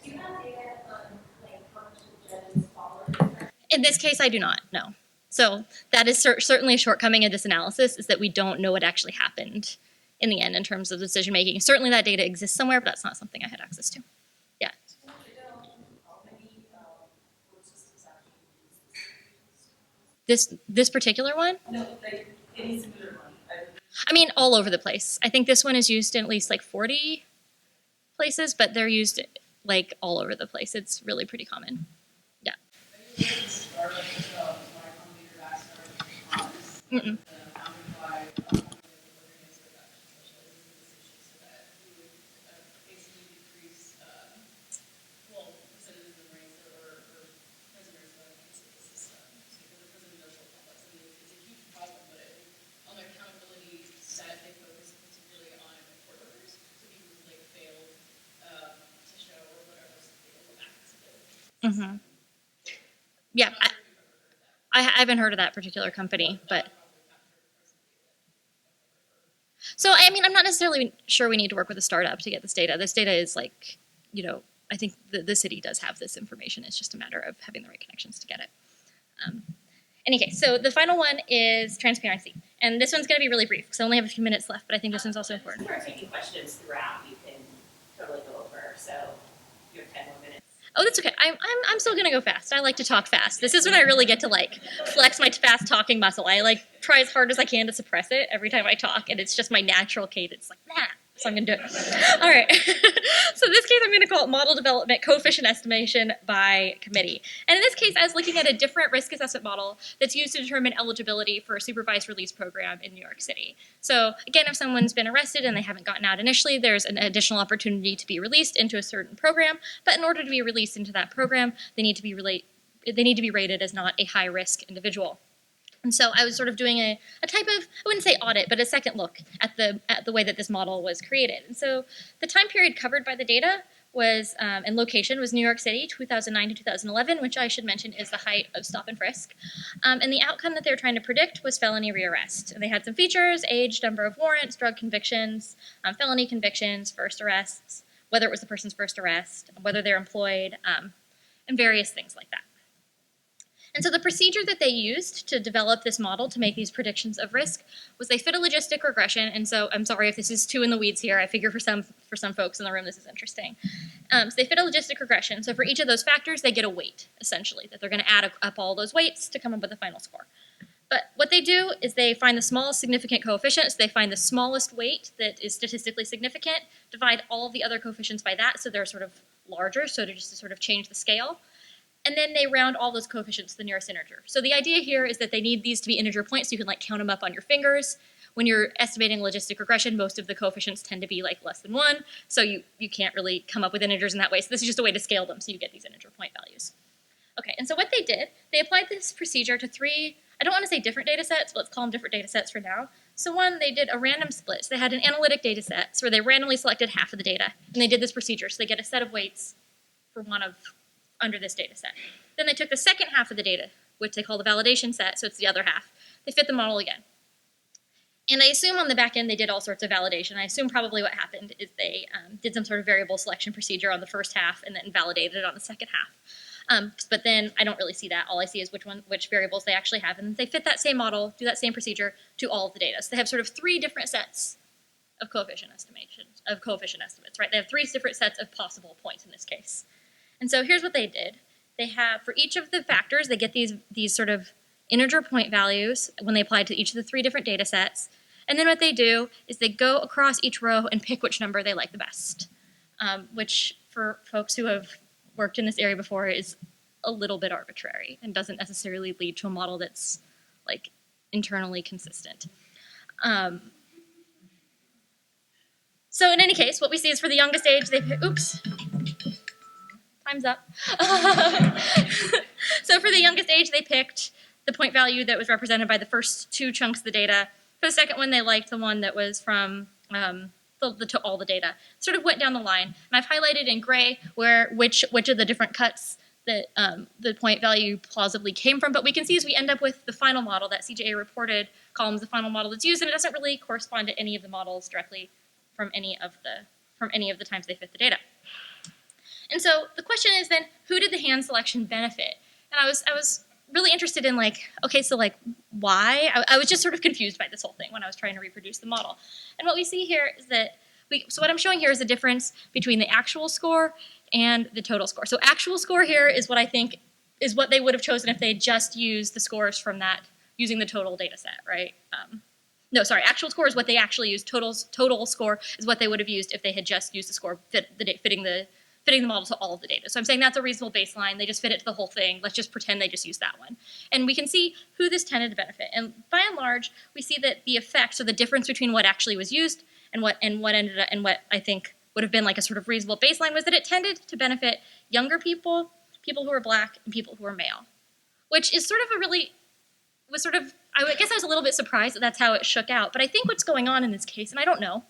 Do you have data on like how much the judges follow? In this case, I do not, no. So that is certainly a shortcoming of this analysis, is that we don't know what actually happened in the end in terms of decision making. Certainly that data exists somewhere, but that's not something I had access to. Yeah. This particular one? No, like any similar one. I mean, all over the place. I think this one is used in at least like 40 places, but they're used like all over the place. It's really pretty common. Yeah. Mm-mm. Mm-hmm. Yeah, I haven't heard of that particular company, but so I mean, I'm not necessarily sure we need to work with a startup to get this data. This data is like, you know, I think the city does have this information. It's just a matter of having the right connections to get it. Any case, so the final one is transparency, and this one's going to be really brief because I only have a few minutes left, but I think this one's also important. If you are taking questions throughout, you can totally go over. So you have 10 more minutes. Oh, that's okay. I'm still gonna go fast. I like to talk fast. This is when I really get to like flex my fast talking muscle. I like try as hard as I can to suppress it every time I talk, and it's just my natural cadence, like that. So I'm gonna do it. All right. So in this case, I'm gonna call it model development coefficient estimation by committee. And in this case, I was looking at a different risk assessment model that's used to determine eligibility for a supervised release program in New York City. So again, if someone's been arrested and they haven't gotten out initially, there's an additional opportunity to be released into a certain program. But in order to be released into that program, they need to be rated as not a high-risk individual. And so I was sort of doing a type of, I wouldn't say audit, but a second look at the way that this model was created. And so the time period covered by the data was, and location was New York City, 2009 to 2011, which I should mention is the height of stop and frisk. And the outcome that they were trying to predict was felony rearrest. And they had some features: age, number of warrants, drug convictions, felony convictions, first arrests, whether it was the person's first arrest, whether they're employed, and various things like that. And so the procedure that they used to develop this model to make these predictions of risk was they fit a logistic regression. And so I'm sorry if this is too in the weeds here. I figure for some folks in the room this is interesting. So they fit a logistic regression. So for each of those factors, they get a weight, essentially, that they're going to add up all those weights to come up with a final score. But what they do is they find the smallest significant coefficients. They find the smallest weight that is statistically significant, divide all of the other coefficients by that, so they're sort of larger, so to just to sort of change the scale. And then they round all those coefficients to the nearest integer. So the idea here is that they need these to be integer points so you can like count them up on your fingers. When you're estimating logistic regression, most of the coefficients tend to be like less than 1, so you can't really come up with integers in that way. So this is just a way to scale them so you get these integer point values. Okay, and so what they did, they applied this procedure to 3, I don't want to say different data sets, but let's call them different data sets for now. So one, they did a random split. So they had an analytic data set, so where they randomly selected half of the data, and they did this procedure. So they get a set of weights for one of under this data set. Then they took the second half of the data, which they call the validation set, so it's the other half. They fit the model again. And I assume on the back end they did all sorts of validation. I assume probably what happened is they did some sort of variable selection procedure on the first half and then validated it on the second half. But then I don't really see that. All I see is which variables they actually have. And they fit that same model, do that same procedure to all of the data. So they have sort of 3 different sets of coefficient estimates, right? They have 3 different sets of possible points in this case. And so here's what they did. They have, for each of the factors, they get these sort of integer point values when they apply to each of the 3 different data sets. And then what they do is they go across each row and pick which number they like the best, which for folks who have worked in this area before is a little bit arbitrary and doesn't necessarily lead to a model that's like internally consistent. So in any case, what we see is for the youngest age, they pick, oops. time's up. So for the youngest age, they picked the point value that was represented by the first two chunks of the data. For the second one, they liked the one that was from all the data. Sort of went down the line. And I've highlighted in gray which of the different cuts that the point value plausibly came from. But we can see as we end up with the final model, that CJA reported column is the final model that's used, and it doesn't really correspond to any of the models directly from any of the times they fit the data. And so the question is then, who did the hand selection benefit? And I was really interested in why? I was just sort of confused by this whole thing when I was trying to reproduce the model. And what we see here is that so what I'm showing here is the difference between the actual score and the total score. So actual score here is what I think is what they would have chosen if they had just used the scores from that using the total data set, right? No, sorry, actual score is what they actually used. Total score is what they would have used if they had just used the score fitting the model to all of the data. So I'm saying that's a reasonable baseline. They just fit it to the whole thing. Let's just pretend they just used that one. And we can see who this tended to benefit. And by and large, we see that the effect, so the difference between what actually was used and what I think would have been like a sort of reasonable baseline, was that it tended to benefit younger people, people who are Black, and people who are male, which is I guess I was a little bit surprised that that's how it shook out. But I think what's going on in this case, and I don't know,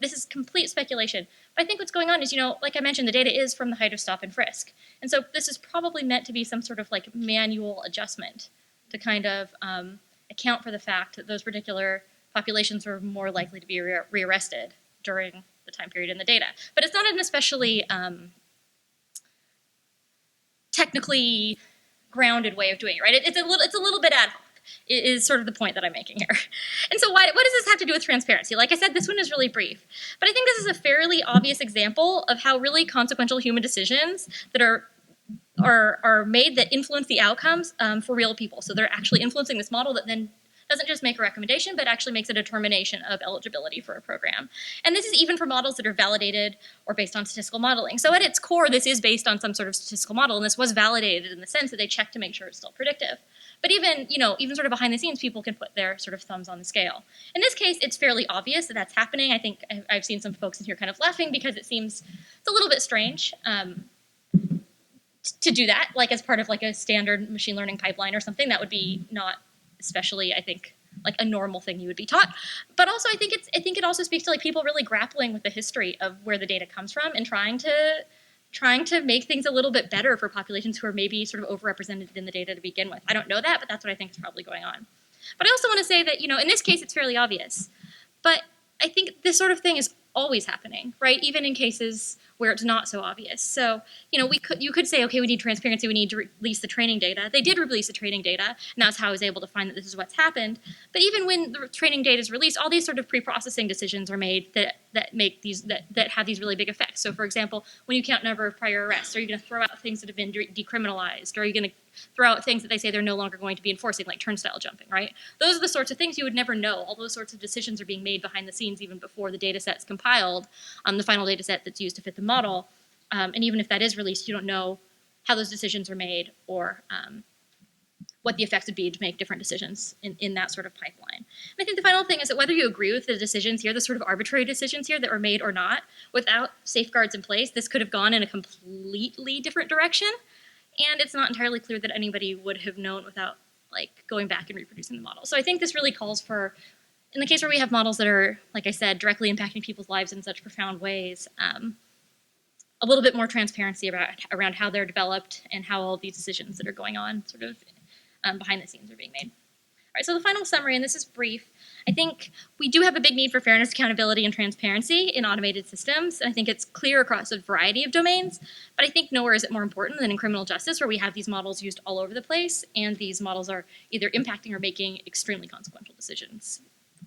this is complete speculation, but I think what's going on is, like I mentioned, the data is from the height of stop and frisk. And so this is probably meant to be some sort of like manual adjustment to kind of account for the fact that those particular populations were more likely to be rearrested during the time period in the data. But it's not an especially technically grounded way of doing it, right? It's a little bit ad hoc. It is sort of the point that I'm making here. And so what does this have to do with transparency? Like I said, this one is really brief. But I think this is a fairly obvious example of how really consequential human decisions that are made that influence the outcomes for real people. So they're actually influencing this model that then doesn't just make a recommendation, but actually makes a determination of eligibility for a program. And this is even for models that are validated or based on statistical modeling. So at its core, this is based on some sort of statistical model, and this was validated in the sense that they checked to make sure it's still predictive. But even sort of behind the scenes, people can put their sort of thumbs on the scale. In this case, it's fairly obvious that that's happening. I think I've seen some folks in here kind of laughing because it's a little bit strange to do that, like as part of like a standard machine learning pipeline or something. That would be not especially, I think, like a normal thing you would be taught. But also, I think it also speaks to like people really grappling with the history of where the data comes from and trying to make things a little bit better for populations who are maybe sort of overrepresented in the data to begin with. I don't know that, but that's what I think is probably going on. But I also want to say that, in this case, it's fairly obvious. But I think this sort of thing is always happening, right? Even in cases where it's not so obvious. So, you could say, okay, we need transparency, we need to release the training data. They did release the training data, and that's how I was able to find that this is what's happened. But even when the training data is released, all these sort of pre-processing decisions are made that have these really big effects. So, for example, when you count number of prior arrests, are you going to throw out things that have been decriminalized? Or are you going to throw out things that they say they're no longer going to be enforcing, like turnstile jumping, right? Those are the sorts of things you would never know. All those sorts of decisions are being made behind the scenes even before the data set's compiled, the final data set that's used to fit the model. And even if that is released, you don't know how those decisions are made or what the effects would be to make different decisions in that sort of pipeline. And I think the final thing is that whether you agree with the decisions here, the sort of arbitrary decisions here that were made or not, without safeguards in place, this could have gone in a completely different direction. And it's not entirely clear that anybody would have known without going back and reproducing the model. So I think this really calls for, in the case where we have models that are, like I said, directly impacting people's lives in such profound ways, a little bit more transparency around how they're developed and how all of these decisions that are going on sort of behind the scenes are being made. All right, so the final summary, and this is brief. I think we do have a big need for fairness, accountability, and transparency in automated systems. And I think it's clear across a variety of domains. But I think nowhere is it more important than in criminal justice, where we have these models used all over the place. And these models are either impacting or making extremely consequential decisions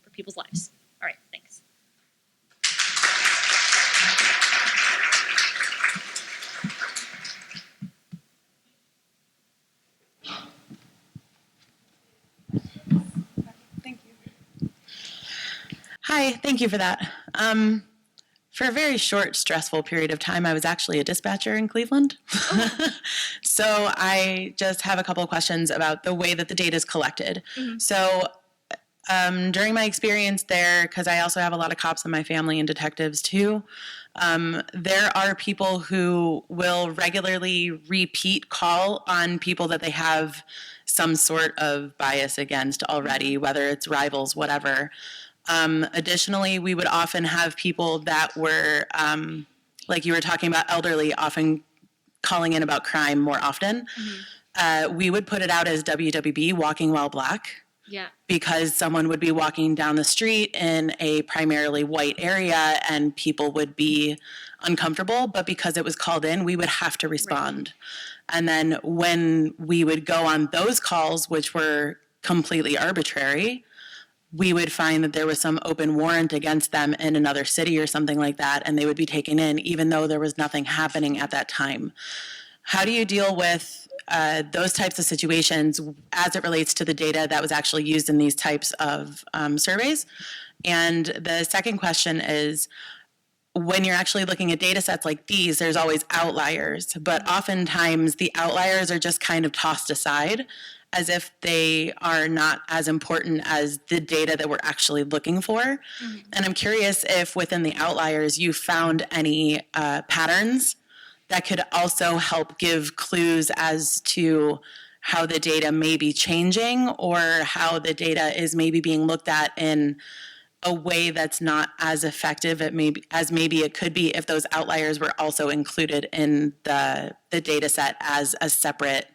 for people's lives. All right, thanks. Hi, thank you for that. For a very short, stressful period of time, I was actually a dispatcher in Cleveland. So I just have a couple of questions about the way that the data is collected. Mm-hmm. So During my experience there, because I also have a lot of cops in my family and detectives too, there are people who will regularly repeat call on people that they have some sort of bias against already, whether it's rivals, whatever. Additionally, we would often have people that were, like you were talking about, elderly, often calling in about crime more often. We would put it out as WWB, walking while black. Yeah. Because someone would be walking down the street in a primarily white area and people would be uncomfortable, but because it was called in, we would have to respond. Right. And then when we would go on those calls, which were completely arbitrary, we would find that there was some open warrant against them in another city or something like that, and they would be taken in even though there was nothing happening at that time. How do you deal with those types of situations as it relates to the data that was actually used in these types of surveys? And the second question is, when you're actually looking at data sets like these, there's always outliers, but oftentimes the outliers are just kind of tossed aside as if they are not as important as the data that we're actually looking for. Mm-hmm. And I'm curious if within the outliers you found any patterns that could also help give clues as to how the data may be changing or how the data is maybe being looked at in a way that's not as effective as maybe it could be if those outliers were also included in the data set as a separate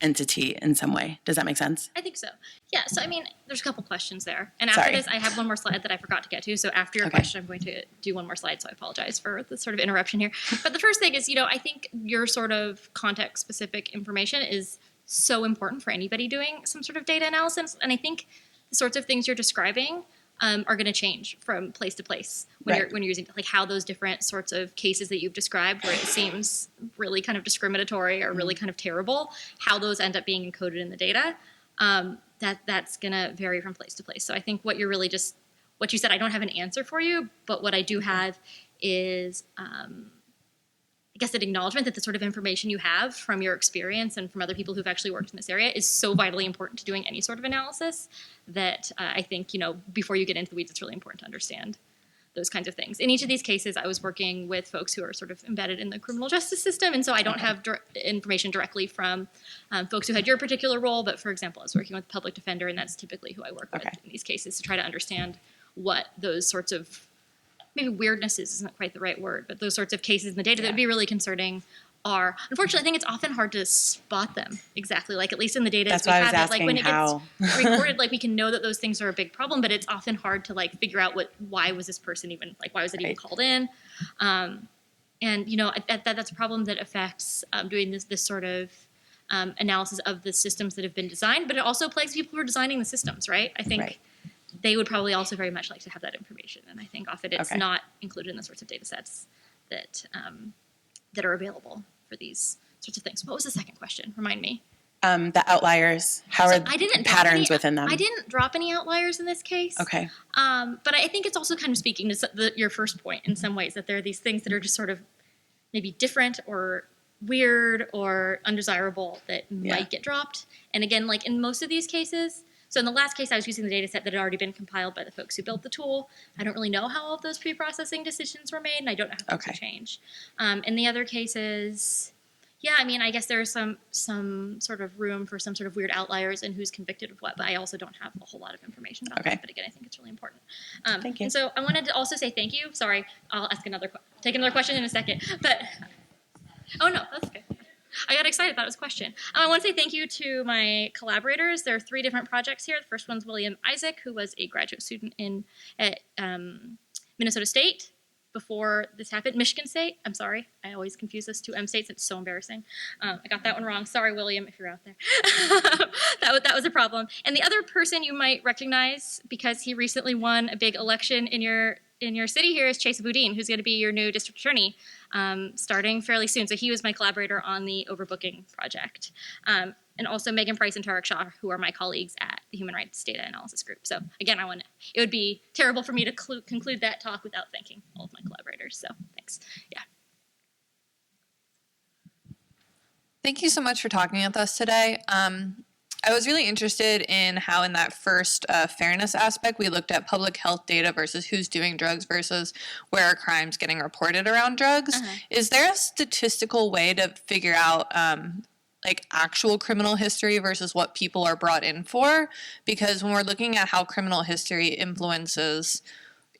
entity in some way. Does that make sense? I think so. Yeah, so I mean, there's a couple questions there. And after this, I have one more slide that I forgot to get to. So after your question, I'm going to do one more slide. So I apologize for the sort of interruption here. But the first thing is, I think your sort of context-specific information is so important for anybody doing some sort of data analysis. And I think the sorts of things you're describing are going to change from place to place when you're using like how those different sorts of cases that you've described where it seems really kind of discriminatory or really kind of terrible, how those end up being encoded in the data. That's going to vary from place to place. So I think what you said, I don't have an answer for you, but what I do have is I guess an acknowledgement that the sort of information you have from your experience and from other people who've actually worked in this area is so vitally important to doing any sort of analysis that I think, before you get into the weeds, it's really important to understand those kinds of things. In each of these cases, I was working with folks who are sort of embedded in the criminal justice system, and so I don't have information directly from folks who had your particular role, but for example, I was working with a public defender, and that's typically who I work with in these cases to try to understand what those sorts of, maybe weirdnesses isn't quite the right word, but those sorts of cases in the data that would be really concerning are, unfortunately, I think it's often hard to spot them exactly, like at least in the data as we have it. Like when it gets recorded, like we can know that those things are a big problem, but it's often hard to like figure out why was this person even, like why was it even called in? And that's a problem that affects doing this sort of analysis of the systems that have been designed, but it also plagues people who are designing the systems, right? I think they would probably also very much like to have that information, and I think often it's not included in the sorts of data sets that that are available for these sorts of things. What was the second question? Remind me. The outliers. How are patterns within them? I didn't drop any outliers in this case. Okay. But I think it's also kind of speaking to your first point in some ways, that there are these things that are just sort of maybe different or weird or undesirable that might get dropped. And again, like in most of these cases, so in the last case, I was using the data set that had already been compiled by the folks who built the tool. I don't really know how all of those pre-processing decisions were made, and I don't know how things will change. In the other cases, I mean, I guess there is some sort of room for some sort of weird outliers and who's convicted of what, but I also don't have a whole lot of information about that. But again, I think it's really important. Thank you. And so I wanted to also say thank you. Sorry, I'll take another question in a second. But, oh no, that's okay. I got excited, thought it was a question. I want to say thank you to my collaborators. There are 3 different projects here. The first one's William Isaac, who was a graduate student at Minnesota State before this happened. Michigan State, I'm sorry. I always confuse those 2 M states. It's so embarrassing. I got that one wrong. Sorry, William, if you're out there. that was a problem. And the other person you might recognize, because he recently won a big election in your city here, is Chase Boudin, who's going to be your new district attorney starting fairly soon. So he was my collaborator on the Overbooking project. And also Megan Price and Tarek Shah, who are my colleagues at the Human Rights Data Analysis Group. So again, it would be terrible for me to conclude that talk without thanking all of my collaborators. So thanks. Yeah. Thank you so much for talking with us today. I was really interested in how in that first fairness aspect, we looked at public health data versus who's doing drugs versus where are crimes getting reported around drugs. Is there a statistical way to figure out like actual criminal history versus what people are brought in for? Because when we're looking at how criminal history influences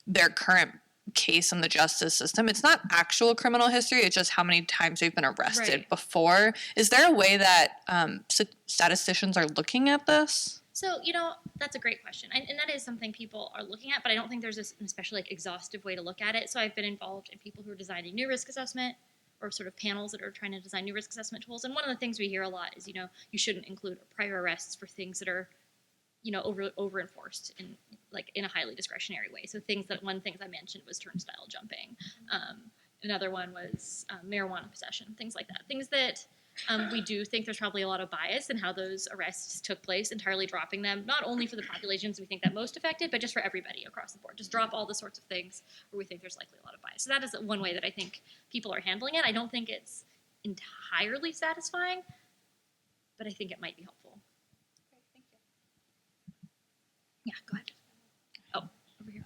their current case in the justice system, it's not actual criminal history, it's just how many times they've been arrested before. Is there a way that statisticians are looking at this? So, that's a great question. And that is something people are looking at, but I don't think there's an especially exhaustive way to look at it. So I've been involved in people who are designing new risk assessment or sort of panels that are trying to design new risk assessment tools. And one of the things we hear a lot is, you shouldn't include prior arrests for things that are, over enforced in a highly discretionary way. So one things I mentioned was turnstile jumping. Another one was marijuana possession, things like that. Things that we do think there's probably a lot of bias in how those arrests took place, entirely dropping them, not only for the populations we think that most affected, but just for everybody across the board. Just drop all the sorts of things where we think there's likely a lot of bias. So that is one way that I think people are handling it. I don't think it's entirely satisfying, but I think it might be helpful. Yeah, go ahead. Oh, over here.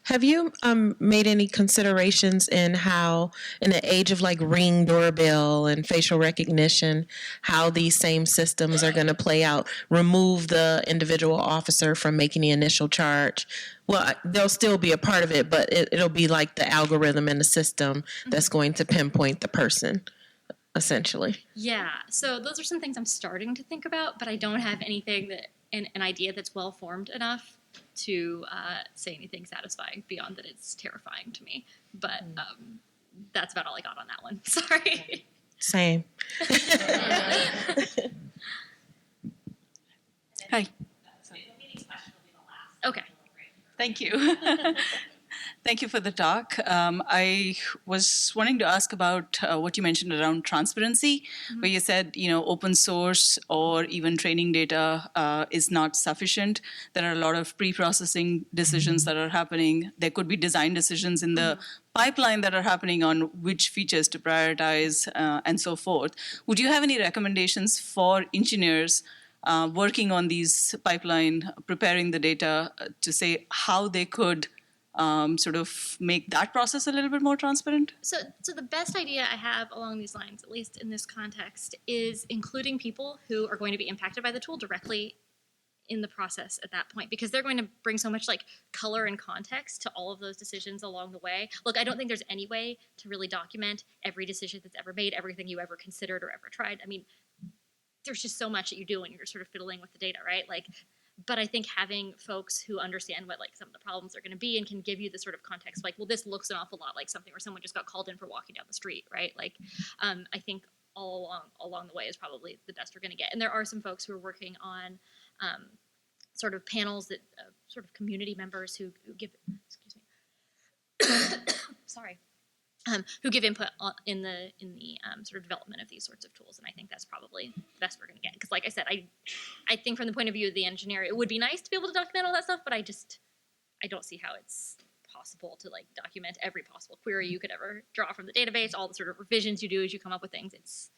Have you made any considerations in how, in the age of like Ring doorbell and facial recognition, how these same systems are going to play out? Remove the individual officer from making the initial charge. Well, they'll still be a part of it, but it'll be like the algorithm in the system that's going to pinpoint the person, essentially. Yeah, so those are some things I'm starting to think about, but I don't have anything an idea that's well formed enough to say anything satisfying beyond that it's terrifying to me. But that's about all I got on that one. Sorry. Same. Hi. Okay. Thank you. Thank you for the talk. I was wanting to ask about what you mentioned around transparency, where you said, open source or even training data is not sufficient. There are a lot of pre-processing decisions that are happening. There could be design decisions in the pipeline that are happening on which features to prioritize and so forth. Would you have any recommendations for engineers working on these pipeline, preparing the data to say how they could sort of make that process a little bit more transparent? So the best idea I have along these lines, at least in this context, is including people who are going to be impacted by the tool directly in the process at that point, because they're going to bring so much like color and context to all of those decisions along the way. Look, I don't think there's any way to really document every decision that's ever made, everything you ever considered or ever tried. I mean, there's just so much that you do when you're sort of fiddling with the data, right? But I think having folks who understand what some of the problems are going to be and can give you the sort of context, well, this looks an awful lot like something where someone just got called in for walking down the street, right? I think all along the way is probably the best we're going to get. And there are some folks who are working on sort of panels that sort of community members who give, excuse me, sorry. Who give input in the sort of development of these sorts of tools, and I think that's probably the best we're going to get. Because, like I said, I think from the point of view of the engineer, it would be nice to be able to document all that stuff, but I don't see how it's possible to document every possible query you could ever draw from the database, all the sort of revisions you do as you come up with things.